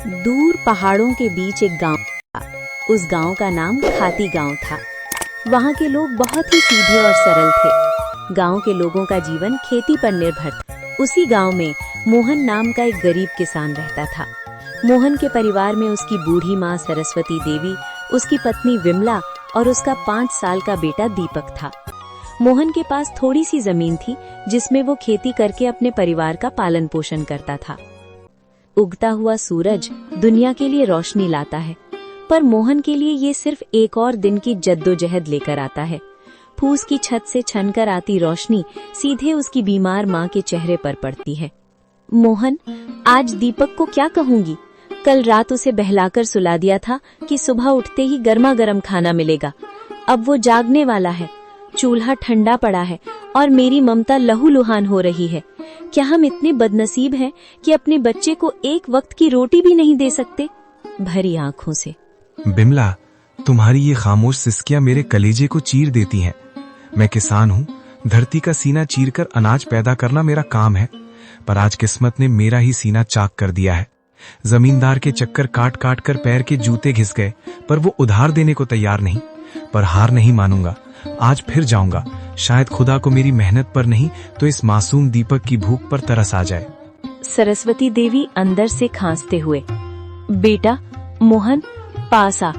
दूर पहाड़ों के बीच एक गांव था। उस गांव का नाम खाती गांव था। वहां के लोग बहुत ही सीधे और सरल थे। गांव के लोगों का जीवन खेती पर निर्भर था। उसी गांव में मोहन नाम का एक गरीब किसान रहता था। मोहन के परिवार में उसकी बूढ़ी माँ सरस्वती देवी, उसकी पत्नी विमला और उसका 5 साल का बेटा दीपक था। मोहन के पास थोड़ी सी जमीन थी जिसमें वो खेती करके अपने परिवार का पालन पोषण करता था। उगता हुआ सूरज दुनिया के लिए रोशनी लाता है, पर मोहन के लिए ये सिर्फ एक और दिन की जद्दोजहद लेकर आता है। फूस की छत से छनकर आती रोशनी सीधे उसकी बीमार माँ के चेहरे पर पड़ती है। मोहन, आज दीपक को क्या कहूंगी? कल रात उसे बहलाकर सुला दिया था कि सुबह उठते ही गर्मा गर्म खाना मिलेगा। अब वो जागने वाला है, चूल्हा ठंडा पड़ा है और मेरी ममता लहूलुहान हो रही है। क्या हम इतने बदनसीब हैं कि अपने बच्चे को एक वक्त की रोटी भी नहीं दे सकते? भरी आंखों से। बिमला, तुम्हारी ये खामोश सिसकियां मेरे कलेजे को चीर देती हैं। मैं किसान हूँ, धरती का सीना चीरकर अनाज पैदा करना मेरा काम है, पर आज किस्मत ने मेरा ही सीना चाक कर दिया है। जमींदार के चक्कर काट काट कर पैर के जूते घिस गए, पर वो उधार देने को तैयार नहीं। पर हार नहीं मानूंगा, आज फिर जाऊंगा। शायद खुदा को मेरी मेहनत पर नहीं तो इस मासूम दीपक की भूख पर तरस आ जाए। सरस्वती देवी अंदर से खांसते हुए, बेटा मोहन, पास आ।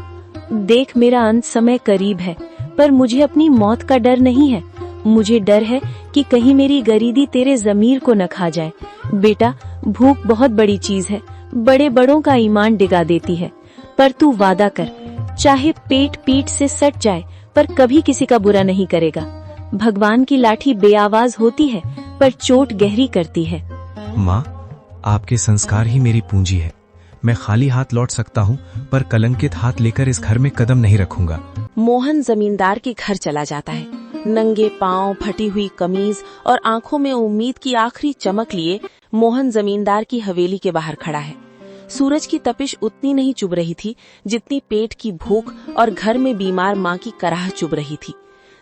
देख, मेरा अंत समय करीब है, पर मुझे अपनी मौत का डर नहीं है। मुझे डर है कि कहीं मेरी गरीबी तेरे जमीर को न खा जाए। बेटा, भूख बहुत बड़ी चीज है, बड़े बड़ों का ईमान डिगा देती है। पर तू वादा कर, चाहे पेट पीठ से सट जाए पर कभी किसी का बुरा नहीं करेगा। भगवान की लाठी बेआवाज होती है पर चोट गहरी करती है। माँ, आपके संस्कार ही मेरी पूंजी है। मैं खाली हाथ लौट सकता हूँ, पर कलंकित हाथ लेकर इस घर में कदम नहीं रखूंगा। मोहन जमींदार के घर चला जाता है। नंगे पांव, फटी हुई कमीज और आंखों में उम्मीद की आखिरी चमक लिए मोहन जमींदार की हवेली के बाहर खड़ा है। सूरज की तपिश उतनी नहीं चुभ रही थी जितनी पेट की भूख और घर में बीमार माँ की कराह चुभ रही थी।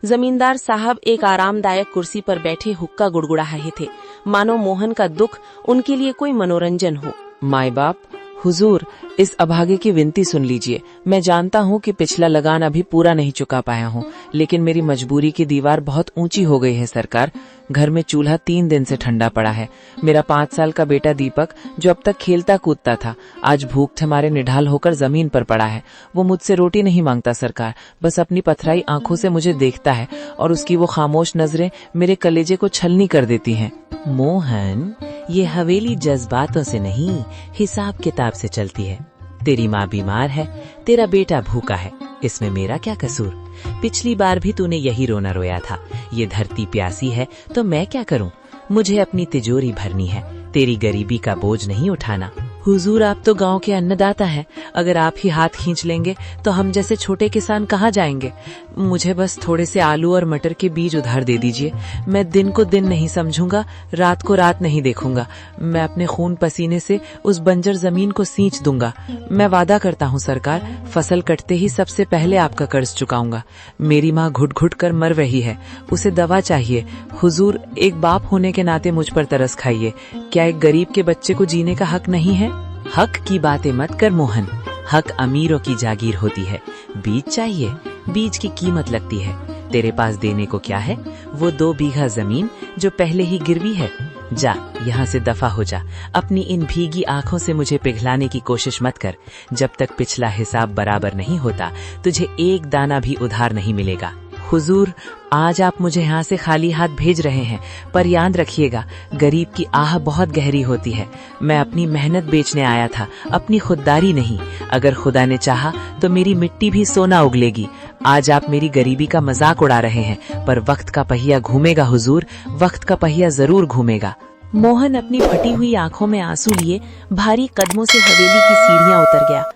जमींदार साहब एक आरामदायक कुर्सी पर बैठे हुक्का गुड़गुड़ा रहे थे, मानो मोहन का दुख उनके लिए कोई मनोरंजन हो। माई बाप, हुजूर, इस अभागे की विनती सुन लीजिए। मैं जानता हूँ कि पिछला लगान अभी पूरा नहीं चुका पाया हूँ, लेकिन मेरी मजबूरी की दीवार बहुत ऊंची हो गई है सरकार। घर में चूल्हा 3 दिन से ठंडा पड़ा है। मेरा 5 साल का बेटा दीपक, जो अब तक खेलता कूदता था, आज भूख हमारे निढाल होकर जमीन पर पड़ा है। वो मुझसे रोटी नहीं मांगता सरकार, बस अपनी पथराई आंखों से मुझे देखता है और उसकी वो खामोश नजरें मेरे कलेजे को छलनी कर देती हैं। मोहन, ये हवेली जज्बातों से नहीं, हिसाब किताब से चलती है। तेरी माँ बीमार है, तेरा बेटा भूखा है, इसमें मेरा क्या कसूर? पिछली बार भी तूने यही रोना रोया था। ये धरती प्यासी है तो मैं क्या करूं? मुझे अपनी तिजोरी भरनी है, तेरी गरीबी का बोझ नहीं उठाना। हुजूर, आप तो गांव के अन्नदाता हैं। अगर आप ही हाथ खींच लेंगे तो हम जैसे छोटे किसान कहाँ जाएंगे? मुझे बस थोड़े से आलू और मटर के बीज उधार दे दीजिए। मैं दिन को दिन नहीं समझूंगा, रात को रात नहीं देखूंगा। मैं अपने खून पसीने से उस बंजर जमीन को सींच दूंगा। मैं वादा करता हूँ सरकार, फसल कटते ही सबसे पहले आपका कर्ज चुकाऊंगा। मेरी माँ घुट घुट कर मर रही है, उसे दवा चाहिए। हुजूर, एक बाप होने के नाते मुझ पर तरस खाइए। क्या एक गरीब के बच्चे को जीने का हक नहीं है? हक की बातें मत कर मोहन, हक अमीरों की जागीर होती है। बीज चाहिए, बीज की कीमत लगती है। तेरे पास देने को क्या है? वो 2 बीघा जमीन जो पहले ही गिरवी है। जा, यहाँ से दफा हो जा। अपनी इन भीगी आंखों से मुझे पिघलाने की कोशिश मत कर। जब तक पिछला हिसाब बराबर नहीं होता, तुझे एक दाना भी उधार नहीं मिलेगा। हुजूर, आज आप मुझे यहाँ से खाली हाथ भेज रहे हैं, पर याद रखिएगा, गरीब की आह बहुत गहरी होती है। मैं अपनी मेहनत बेचने आया था, अपनी खुददारी नहीं। अगर खुदा ने चाहा तो मेरी मिट्टी भी सोना उगलेगी। आज आप मेरी गरीबी का मजाक उड़ा रहे हैं, पर वक्त का पहिया घूमेगा हुजूर, वक्त का पहिया जरूर घूमेगा। मोहन अपनी फटी हुई आंखों में आंसू लिए भारी कदमों से हवेली की सीढ़ियां उतर गया।